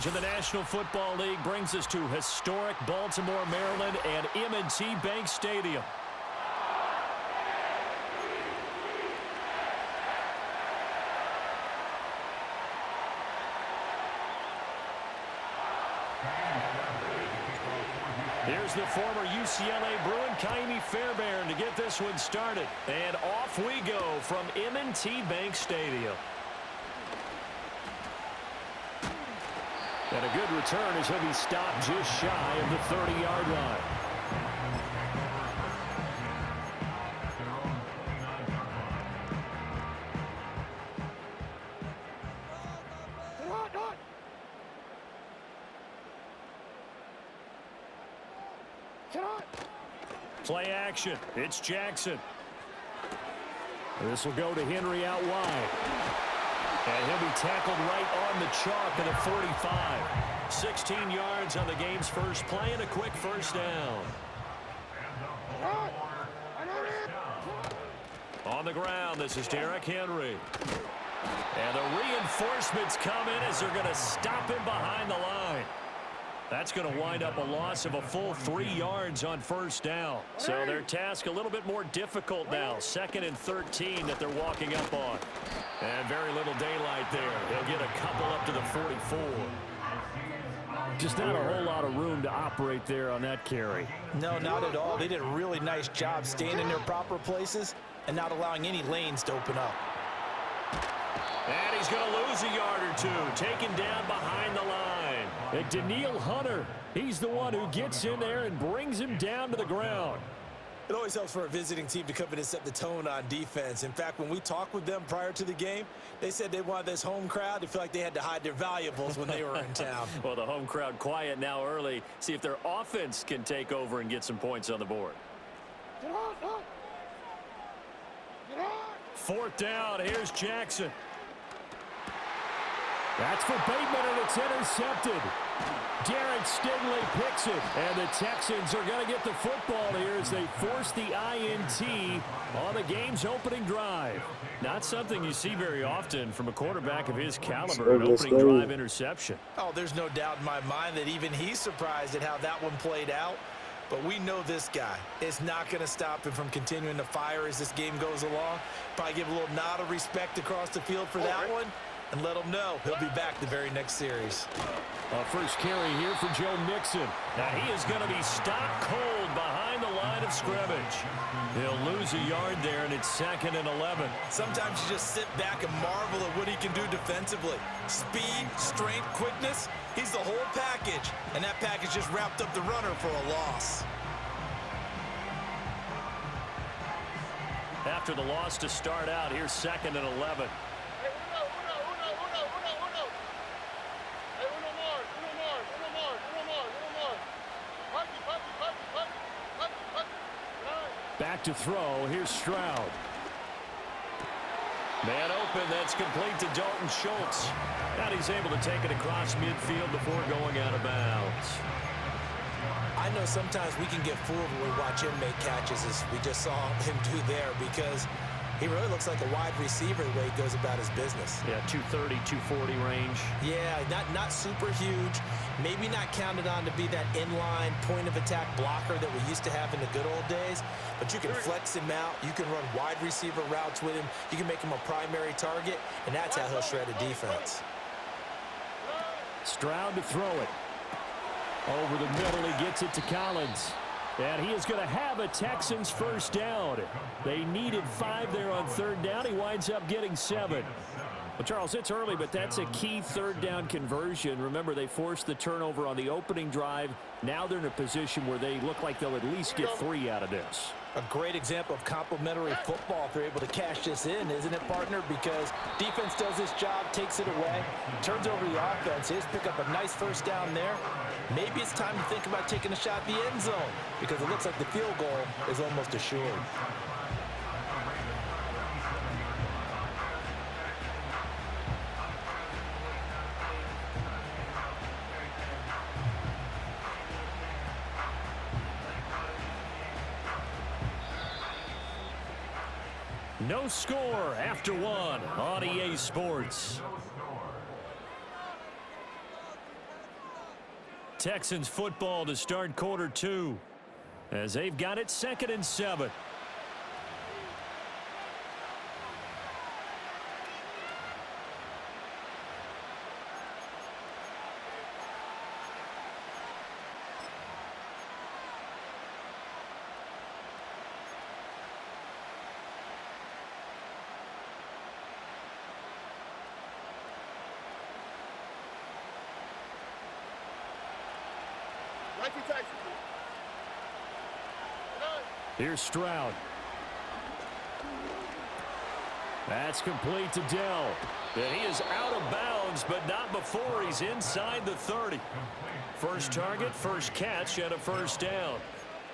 In the National Football League brings us to historic Baltimore, Maryland, and M&T Bank Stadium. Here's the former UCLA Bruin, Kaimi Fairbairn, to get this one started. And off we go from M&T Bank Stadium. And a good return as he'll be stopped just shy of the 30-yard line. Play action. It's Jackson. This will go to Henry out wide. And he'll be tackled right on the chalk at the 45. 16 yards on the game's first play and a quick first down. On the ground, this is Derrick Henry. And the reinforcements come in as they're going to stop him behind the line. That's going to wind up a loss of a full 3 yards on first down. So their task a little bit more difficult now. 2nd and 13 that they're walking up on. And very little daylight there. They'll get a couple up to the 44. Just not a whole lot of room to operate there on that carry. No, not at all. They did a really nice job staying in their proper places and not allowing any lanes to open up. And he's going to lose a yard or two. Taken down behind the line. And Danielle Hunter, he's the one who gets in there and brings him down to the ground. It always helps for a visiting team to come in and set the tone on defense. In fact, when we talked with them prior to the game, they said they wanted this home crowd to feel like they had to hide their valuables when they were in town. Well, the home crowd quiet now early. See if their offense can take over and get some points on the board. 4th down. Here's Jackson. That's for Bateman, and it's intercepted. Derek Stingley picks it, and the Texans are going to get the football here as they force the INT on the game's opening drive. Not something you see very often from a quarterback of his caliber, an opening drive interception. Oh, there's no doubt in my mind that even he's surprised at how that one played out. But we know this guy is not going to stop him from continuing to fire as this game goes along. Probably give a little nod of respect across the field for that one. And let him know he'll be back the very next series. First carry here for Joe Mixon. Now he is going to be stopped cold behind the line of scrimmage. He'll lose a yard there, and it's 2nd and 11. Sometimes you just sit back and marvel at what he can do defensively. Speed, strength, quickness, he's the whole package. And that package just wrapped up the runner for a loss. After the loss to start out, here's 2nd and 11. Back to throw. Here's Stroud. Man open. That's complete to Dalton Schultz. And he's able to take it across midfield before going out of bounds. I know sometimes we can get fooled when we watch him make catches, as we just saw him do there, because he really looks like a wide receiver the way he goes about his business. Yeah, 230, 240 range. Yeah, not super huge. Maybe not counted on to be that inline point-of-attack blocker that we used to have in the good old days. But you can flex him out. You can run wide receiver routes with him. You can make him a primary target, and that's how he'll shred a defense. Stroud to throw it. Over the middle, he gets it to Collins. And he is going to have a Texans first down. They needed 5 there on 3rd down. He winds up getting 7. Well, Charles, it's early, but that's a key 3rd down conversion. Remember, they forced the turnover on the opening drive. Now they're in a position where they look like they'll at least get 3 out of this. A great example of complementary football if they're able to cash this in, isn't it, partner? Because defense does this job, takes it away, turns over the offense. They just pick up a nice first down there. Maybe it's time to think about taking a shot at the end zone, because it looks like the field goal is almost assured. No score after 1 on EA Sports. Texans football to start quarter 2 as they've got it 2nd and 7. Here's Stroud. That's complete to Dell. And he is out of bounds, but not before he's inside the 30. First target, first catch, and a first down.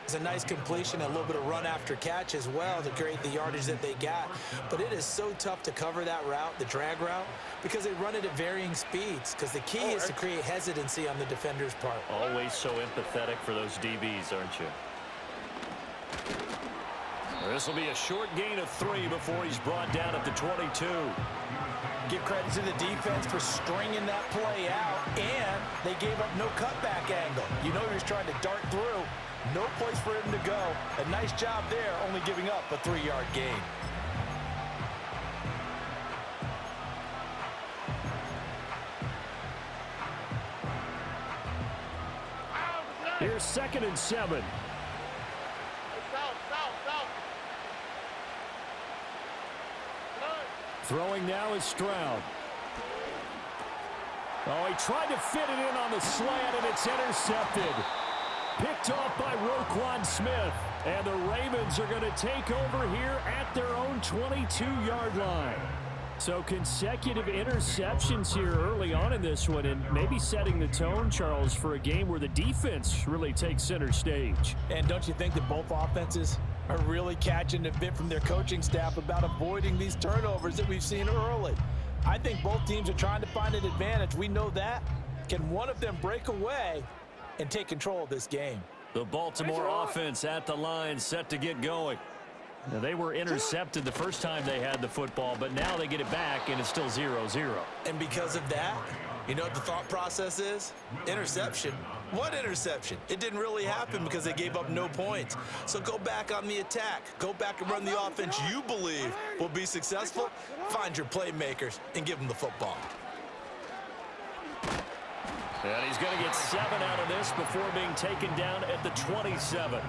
It's a nice completion, a little bit of run after catch as well to create the yardage that they got. But it is so tough to cover that route, the drag route, because they run it at varying speeds. Because the key is to create hesitancy on the defender's part. Always so empathetic for those DBs, aren't you? This will be a short gain of 3 before he's brought down at the 22. Give credit to the defense for stringing that play out, and they gave up no cutback angle. You know he was trying to dart through. No place for him to go. A nice job there, only giving up a 3-yard gain. Here's 2nd and 7. Throwing now is Stroud. Oh, he tried to fit it in on the slant, and it's intercepted. Picked off by Roquan Smith. And the Ravens are going to take over here at their own 22-yard line. So consecutive interceptions here early on in this one, and maybe setting the tone, Charles, for a game where the defense really takes center stage. And don't you think that both offenses are really catching a bit from their coaching staff about avoiding these turnovers that we've seen early? I think both teams are trying to find an advantage. We know that. Can one of them break away and take control of this game? The Baltimore offense at the line, set to get going. Now, they were intercepted the first time they had the football, but now they get it back, and it's still 0-0. And because of that, you know what the thought process is? Interception. What interception? It didn't really happen because they gave up no points. So go back on the attack. Go back and run the offense you believe will be successful. Find your playmakers and give them the football. And he's going to get 7 out of this before being taken down at the 27.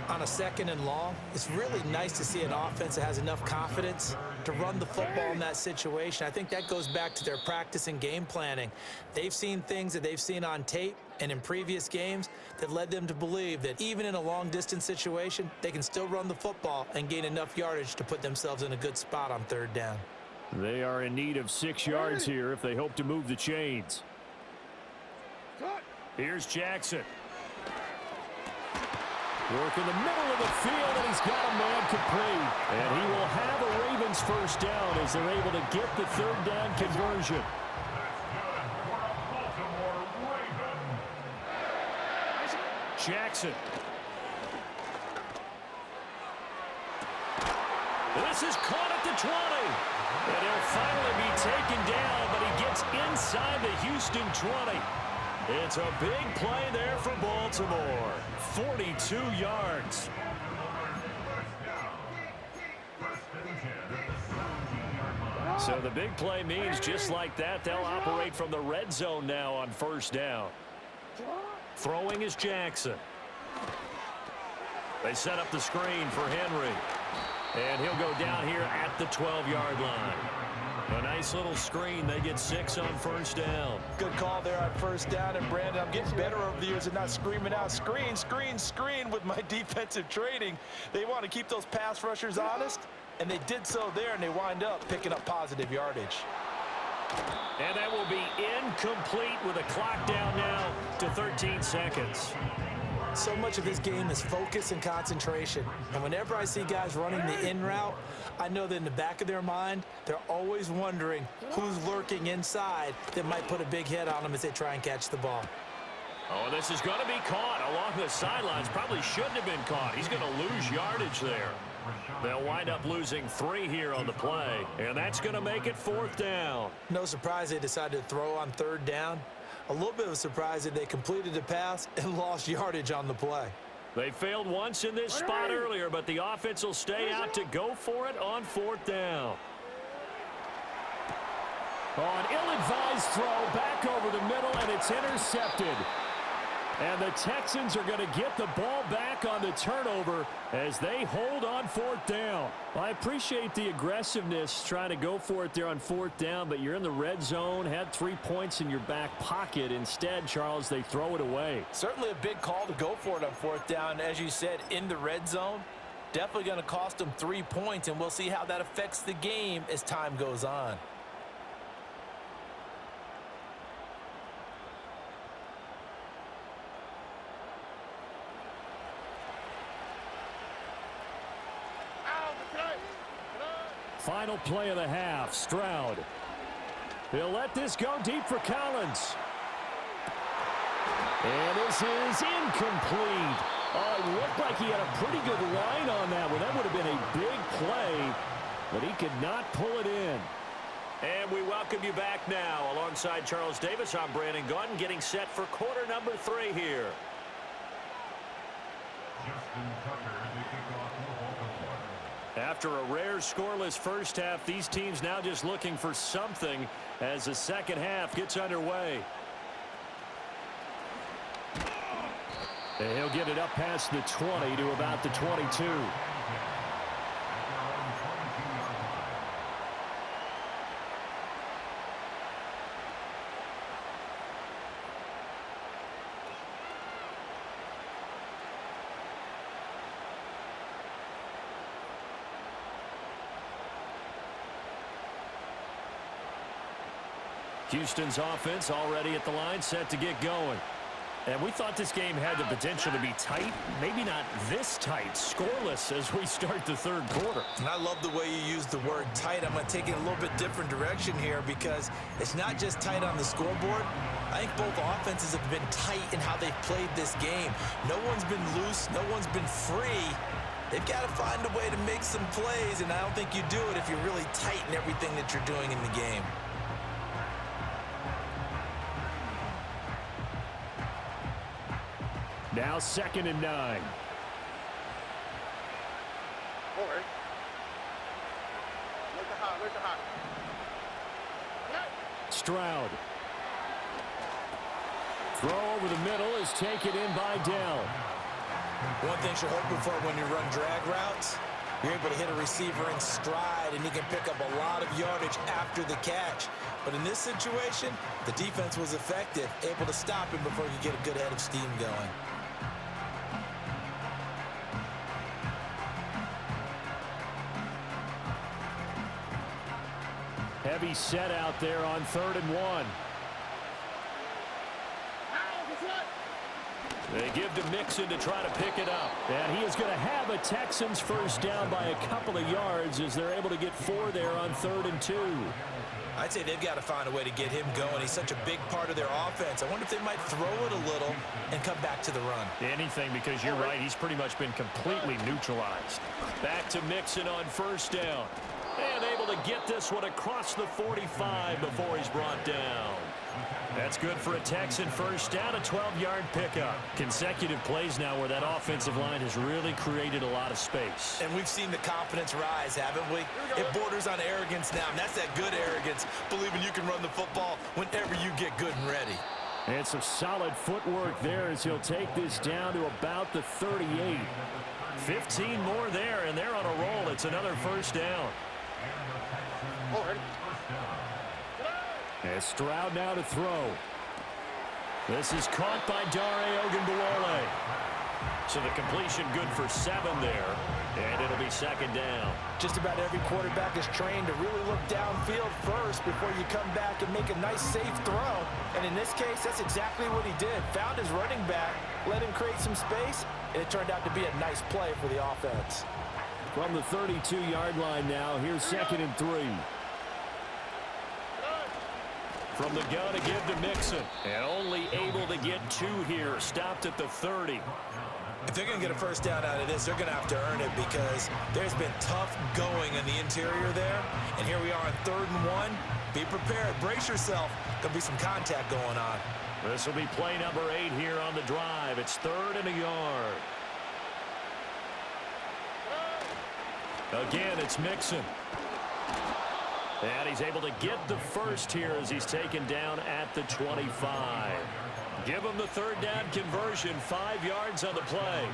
On a 2nd and long, it's really nice to see an offense that has enough confidence to run the football in that situation. I think that goes back to their practice and game planning. They've seen things that they've seen on tape and in previous games that led them to believe that even in a long-distance situation, they can still run the football and gain enough yardage to put themselves in a good spot on 3rd down. They are in need of 6 yards here if they hope to move the chains. Here's Jackson. Work in the middle of the field, and he's got a man complete. And he will have a Ravens first down as they're able to get the 3rd down conversion. Jackson. This is caught at the 20. And he'll finally be taken down, but he gets inside the Houston 20. It's a big play there for Baltimore. 42 yards. So the big play means just like that, they'll operate from the red zone now on 1st down. Throwing is Jackson. They set up the screen for Henry. And he'll go down here at the 12-yard line. A nice little screen. They get 6 on 1st down. Good call there on 1st down. And, Brandon, I'm getting better over the years and not screaming out, screen, screen, screen with my defensive training. They want to keep those pass rushers honest, and they did so there, and they wind up picking up positive yardage. And that will be incomplete with a clock down now to 13 seconds. So much of this game is focus and concentration. And whenever I see guys running the in route, I know that in the back of their mind, they're always wondering who's lurking inside that might put a big hit on them as they try and catch the ball. Oh, this is going to be caught along the sidelines. Probably shouldn't have been caught. He's going to lose yardage there. They'll wind up losing 3 here on the play, and that's going to make it 4th down. No surprise they decided to throw on 3rd down. A little bit of a surprise that they completed the pass and lost yardage on the play. They failed once in this spot earlier, but the offense will stay out to go for it on 4th down. Oh, an ill-advised throw back over the middle, and it's intercepted. And the Texans are going to get the ball back on the turnover as they hold on 4th down. Well, I appreciate the aggressiveness trying to go for it there on 4th down, but you're in the red zone, had 3 points in your back pocket. Instead, Charles, they throw it away. Certainly a big call to go for it on 4th down. As you said, in the red zone, definitely going to cost them 3 points, and we'll see how that affects the game as time goes on. Final play of the half, Stroud. He'll let this go deep for Collins. And this is incomplete. Oh, it looked like he had a pretty good line on that one. That would have been a big play, but he could not pull it in. And we welcome you back now. Alongside Charles Davis, I'm Brandon Gunn, getting set for quarter number 3 here. After a rare scoreless first half, these teams now just looking for something as the second half gets underway. And he'll get it up past the 20 to about the 22. Houston's offense already at the line, set to get going. And we thought this game had the potential to be tight, maybe not this tight, scoreless as we start the third quarter. And I love the way you use the word tight. I'm going to take it a little bit different direction here because it's not just tight on the scoreboard. I think both offenses have been tight in how they've played this game. No one's been loose. No one's been free. They've got to find a way to make some plays, and I don't think you do it if you're really tight in everything that you're doing in the game. Now 2nd and 9. Forward. Where's the hot? Stroud. Throw over the middle is taken in by Dell. One thing you're hoping for when you run drag routes, you're able to hit a receiver in stride, and he can pick up a lot of yardage after the catch. But in this situation, the defense was effective, able to stop him before he could get a good head of steam going. Heavy set out there on 3rd and 1. They give to Mixon to try to pick it up. And he is going to have a Texans first down by a couple of yards as they're able to get 4 there on 3rd and 2. I'd say they've got to find a way to get him going. He's such a big part of their offense. I wonder if they might throw it a little and come back to the run. Anything, because you're right. He's pretty much been completely neutralized. Back to Mixon on 1st down. And able to get this one across the 45 before he's brought down. That's good for a Texan first down, a 12-yard pickup. Consecutive plays now where that offensive line has really created a lot of space. And we've seen the confidence rise, haven't we? It borders on arrogance now, and that's that good arrogance, believing you can run the football whenever you get good and ready. And some solid footwork there as he'll take this down to about the 38. 15 more there, and they're on a roll. It's another first down. And Stroud now to throw. This is caught by Dare Ogunbowale. So the completion good for 7 there, and it'll be 2nd down. Just about every quarterback is trained to really look downfield first before you come back and make a nice, safe throw. And in this case, that's exactly what he did. Found his running back, let him create some space, and it turned out to be a nice play for the offense. From the 32-yard line now, here's 2nd and 3. From the gun to give to Mixon. And only able to get 2 here. Stopped at the 30. If they're going to get a first down out of this, they're going to have to earn it because there's been tough going in the interior there. And here we are on 3rd and 1. Be prepared. Brace yourself. Going to be some contact going on. This will be play number 8 here on the drive. It's 3rd and a yard. Again, it's Mixon. And he's able to get the first here as he's taken down at the 25. Give him the 3rd down conversion, 5 yards on the play.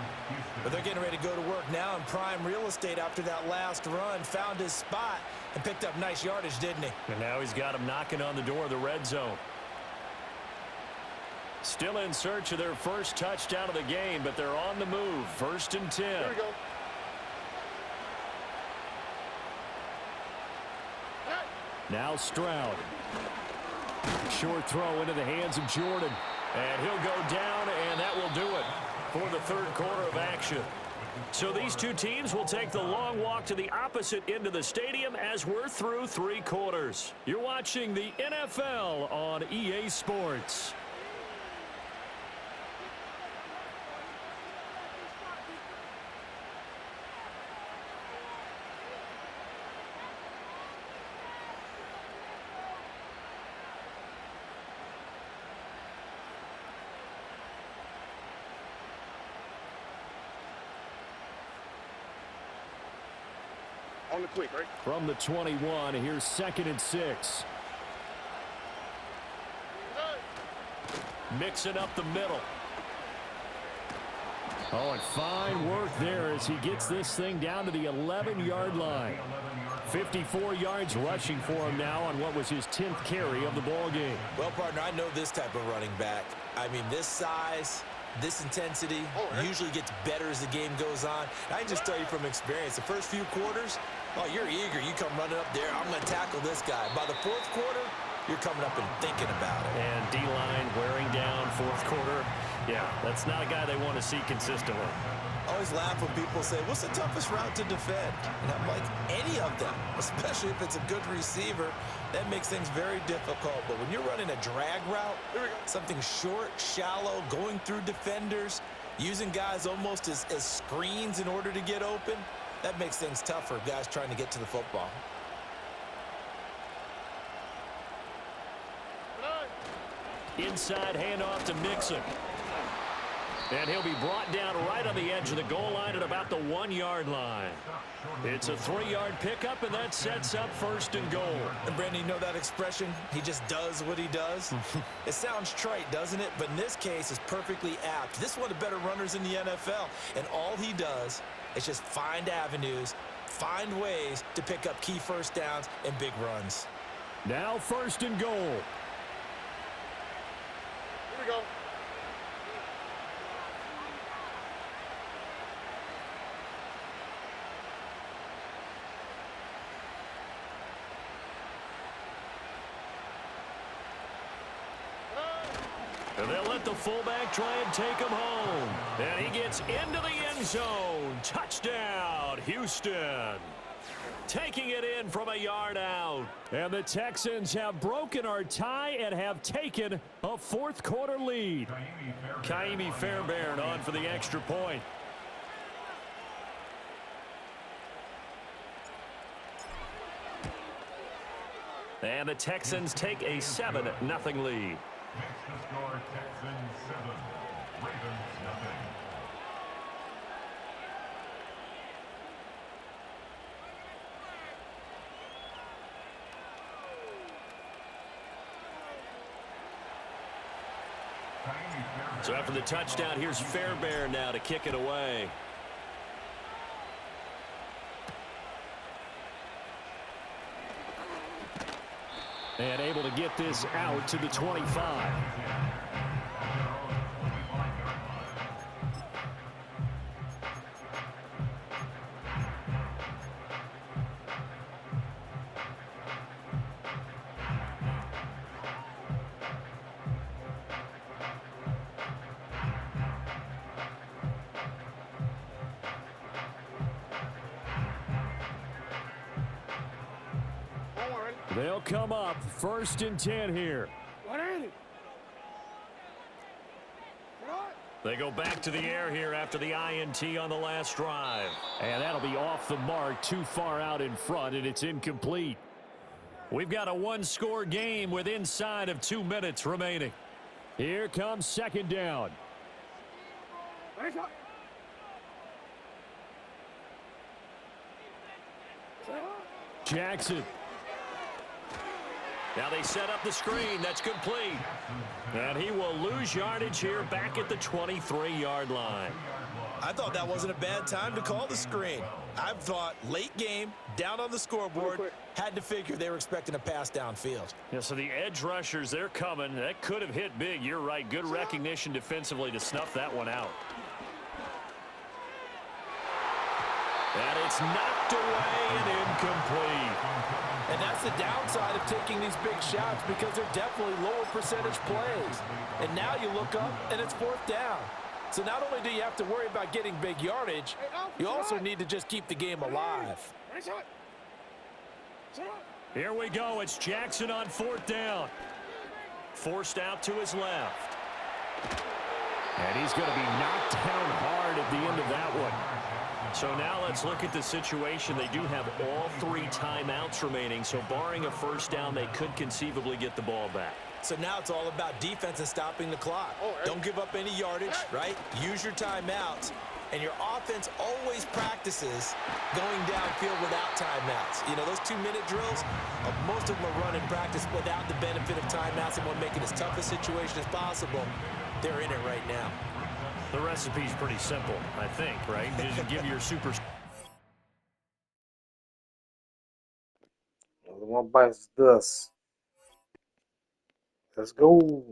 But they're getting ready to go to work now in prime real estate after that last run. Found his spot and picked up nice yardage, didn't he? And now he's got him knocking on the door of the red zone. Still in search of their first touchdown of the game, but they're on the move. 1st and 10. Here we go. Now Stroud. Short throw into the hands of Jordan. And he'll go down, and that will do it for the 3rd quarter of action. So these two teams will take the long walk to the opposite end of the stadium as we're through 3 quarters. You're watching the NFL on EA Sports. On the quick, right? From the 21, here's 2nd and 6. Mixing up the middle. Oh, and fine work there as he gets this thing down to the 11-yard line. 54 yards rushing for him now on what was his 10th carry of the ball game. Well, partner, I know this type of running back. I mean, this size, this intensity usually gets better as the game goes on. And I can just tell you from experience, the first few quarters, oh, you're eager. You come running up there. I'm going to tackle this guy. By the 4th quarter, you're coming up and thinking about it. And D-line wearing down 4th quarter. Yeah, that's not a guy they want to see consistently. I always laugh when people say, what's the toughest route to defend? And I'm like, any of them, especially if it's a good receiver. That makes things very difficult. But when you're running a drag route, something short, shallow, going through defenders, using guys almost as screens in order to get open, that makes things tougher, guys trying to get to the football. Inside handoff to Mixon. And he'll be brought down right on the edge of the goal line at about the 1-yard line. It's a 3-yard pickup, and that sets up 1st and goal. And Brandon, you know that expression, he just does what he does? It sounds trite, doesn't it? But in this case, it's perfectly apt. This is one of the better runners in the NFL, and all he does is just find avenues, find ways to pick up key 1st downs and big runs. Now 1st and goal. Here we go. And they'll let the fullback try and take him home. And he gets into the end zone. Touchdown, Houston. Taking it in from a yard out. And the Texans have broken our tie and have taken a 4th quarter lead. Kaimi Fairbairn on for the extra point. And the Texans take a 7-0 lead. Next to score, Texans 7, Ravens nothing. So after the touchdown, here's Fairbairn now to kick it away. And able to get this out to the 25. They'll come up 1st and 10 here. What ain't it? They go back to the air here after the INT on the last drive. And that'll be off the mark, too far out in front, and it's incomplete. We've got a 1-score game with inside of 2 minutes remaining. Here comes second down. Nice shot. Jackson. Now they set up the screen. That's complete. And he will lose yardage here back at the 23-yard line. I thought that wasn't a bad time to call the screen. I thought late game, down on the scoreboard, had to figure they were expecting a pass downfield. Yeah, so the edge rushers, they're coming. That could have hit big. You're right. Good recognition defensively to snuff that one out. And it's knocked away and incomplete. And that's the downside of taking these big shots because they're definitely lower percentage plays. And now you look up and it's fourth down. So not only do you have to worry about getting big yardage, you also need to just keep the game alive. Nice shot. Here we go. It's Jackson on fourth down. Forced out to his left. And he's going to be knocked down hard at the end of that one. So now let's look at the situation. They do have all 3 timeouts remaining, so barring a first down, they could conceivably get the ball back. So now it's all about defense and stopping the clock. Don't give up any yardage, right? Use your timeouts. And your offense always practices going downfield without timeouts. You know, those 2-minute drills, most of them are run in practice without the benefit of timeouts and want to make it as tough a situation as possible. They're in it right now. The recipe's pretty simple, I think, right? Just give your super... One bites dust. Let's go.